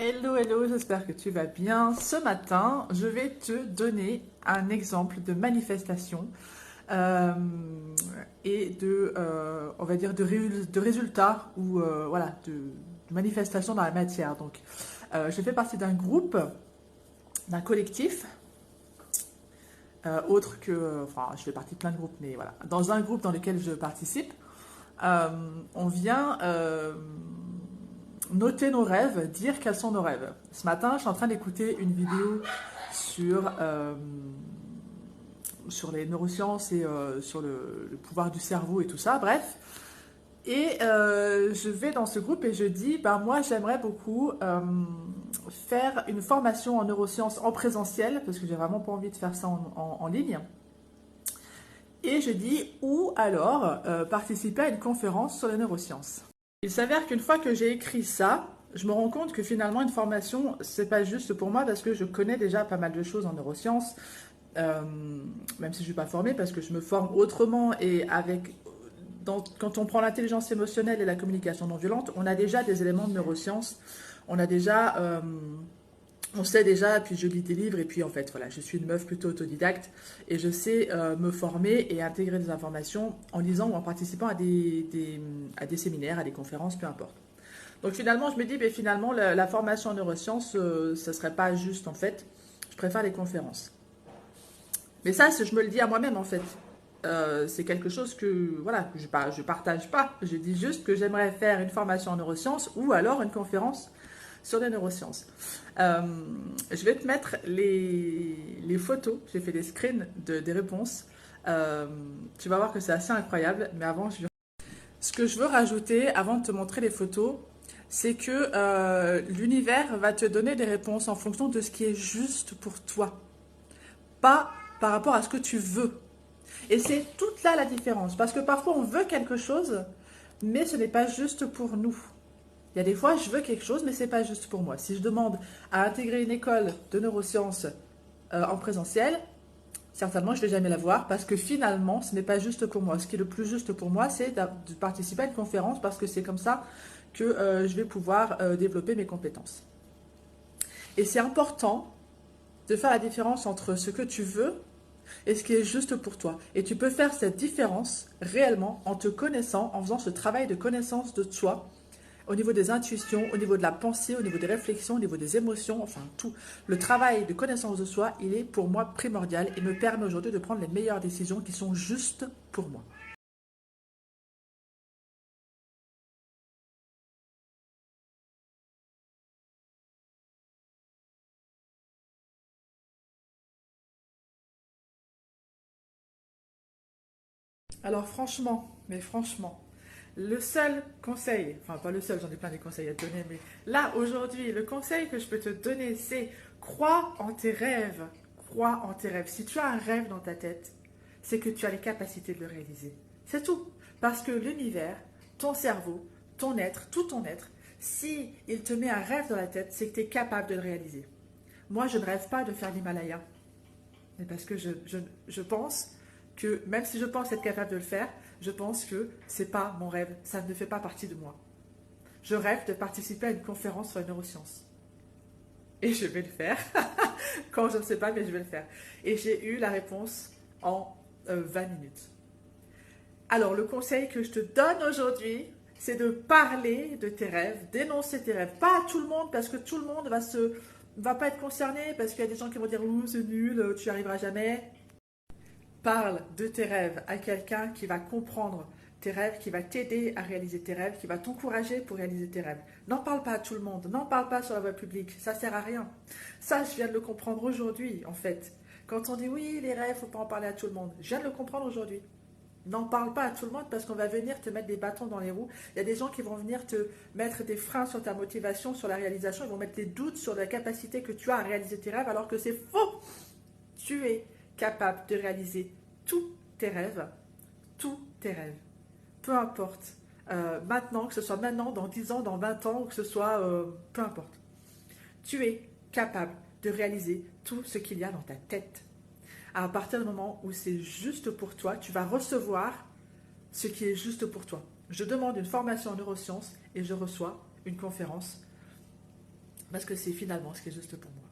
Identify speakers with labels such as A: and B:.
A: Hello, hello, j'espère que tu vas bien. Ce matin, je vais te donner un exemple de manifestation euh, et on va dire, de résultats ou voilà, de manifestation dans la matière. Donc, je fais partie d'un groupe, d'un collectif, autre que, enfin, je fais partie de plein de groupes, mais voilà, dans un groupe dans lequel je participe, euh, on vient noter nos rêves, dire quels sont nos rêves. Ce matin, je suis en train d'écouter une vidéo sur, sur les neurosciences et sur le pouvoir du cerveau et tout ça, bref. Et je vais dans ce groupe et je dis, ben moi j'aimerais beaucoup faire une formation en neurosciences en présentiel, parce que j'ai vraiment pas envie de faire ça en ligne. Et je dis, ou alors participer à une conférence sur les neurosciences. Il s'avère qu'une fois que j'ai écrit ça, je me rends compte que finalement une formation, c'est pas juste pour moi parce que je connais déjà pas mal de choses en neurosciences, euh, même si je suis pas formée parce que je me forme autrement et quand on prend l'intelligence émotionnelle et la communication non violente, on a déjà des éléments de neurosciences, on a déjà on sait déjà, puis je lis des livres, et puis en fait, voilà, je suis une meuf plutôt autodidacte, et je sais me former et intégrer des informations en lisant ou en participant à des séminaires, à des conférences, peu importe. Donc finalement, je me dis, ben, finalement, la formation en neurosciences, ça serait pas juste en fait, je préfère les conférences. Mais ça, je me le dis à moi-même en fait. C'est quelque chose que voilà, que je partage pas. Je dis juste que j'aimerais faire une formation en neurosciences ou alors une conférence sur les neurosciences. Euh, je vais te mettre les photos. J'ai fait des screens des réponses. Euh, Tu vas voir que c'est assez incroyable. Mais avant, ce que je veux rajouter avant de te montrer les photos, c'est que l'univers va te donner des réponses en fonction de ce qui est juste pour toi, pas par rapport à ce que tu veux. Et c'est toute là la différence, parce que parfois on veut quelque chose, mais ce n'est pas juste pour nous. Il y a des fois, je veux quelque chose, mais ce n'est pas juste pour moi. Si je demande à intégrer une école de neurosciences en présentiel, certainement je ne vais jamais la voir, parce que finalement, ce n'est pas juste pour moi. Ce qui est le plus juste pour moi, c'est de participer à une conférence, parce que c'est comme ça que je vais pouvoir développer mes compétences. Et c'est important de faire la différence entre ce que tu veux et ce qui est juste pour toi. Et tu peux faire cette différence réellement en te connaissant, en faisant ce travail de connaissance de toi, au niveau des intuitions, au niveau de la pensée, au niveau des réflexions, au niveau des émotions, enfin tout. Le travail de connaissance de soi, il est pour moi primordial et me permet aujourd'hui de prendre les meilleures décisions qui sont justes pour moi. Alors franchement, mais franchement, le seul conseil, enfin pas le seul, j'en ai plein des conseils à te donner, mais là aujourd'hui, le conseil que je peux te donner, c'est crois en tes rêves. Crois en tes rêves. Si tu as un rêve dans ta tête, c'est que tu as les capacités de le réaliser. C'est tout. Parce que l'univers, ton cerveau, ton être, tout ton être, si il te met un rêve dans la tête, c'est que tu es capable de le réaliser. Moi, je ne rêve pas de faire l'Himalaya. Mais parce que je pense que, même si je pense être capable de le faire, je pense que c'est pas mon rêve, ça ne fait pas partie de moi. Je rêve de participer à une conférence sur les neurosciences. Et je vais le faire. Quand je ne sais pas, mais je vais le faire. Et j'ai eu la réponse en 20 minutes. Alors, le conseil que je te donne aujourd'hui, c'est de parler de tes rêves, d'énoncer tes rêves. Pas à tout le monde, parce que tout le monde va pas être concerné, parce qu'il y a des gens qui vont dire ouh, c'est nul, tu n'y arriveras jamais. Parle de tes rêves à quelqu'un qui va comprendre tes rêves, qui va t'aider à réaliser tes rêves, qui va t'encourager pour réaliser tes rêves. N'en parle pas à tout le monde, n'en parle pas sur la voie publique, ça sert à rien. Ça, je viens de le comprendre aujourd'hui, en fait. Quand on dit oui, les rêves, faut pas en parler à tout le monde, je viens de le comprendre aujourd'hui. N'en parle pas à tout le monde parce qu'on va venir te mettre des bâtons dans les roues. Il y a des gens qui vont venir te mettre des freins sur ta motivation, sur la réalisation. Ils vont mettre des doutes sur la capacité que tu as à réaliser tes rêves alors que c'est faux. Tu es capable de réaliser tous tes rêves, tous tes rêves. Peu importe. Maintenant, que ce soit maintenant, dans 10 ans, dans 20 ans, ou que ce soit peu importe. Tu es capable de réaliser tout ce qu'il y a dans ta tête. À partir du moment où c'est juste pour toi, tu vas recevoir ce qui est juste pour toi. Je demande une formation en neurosciences et je reçois une conférence parce que c'est finalement ce qui est juste pour moi.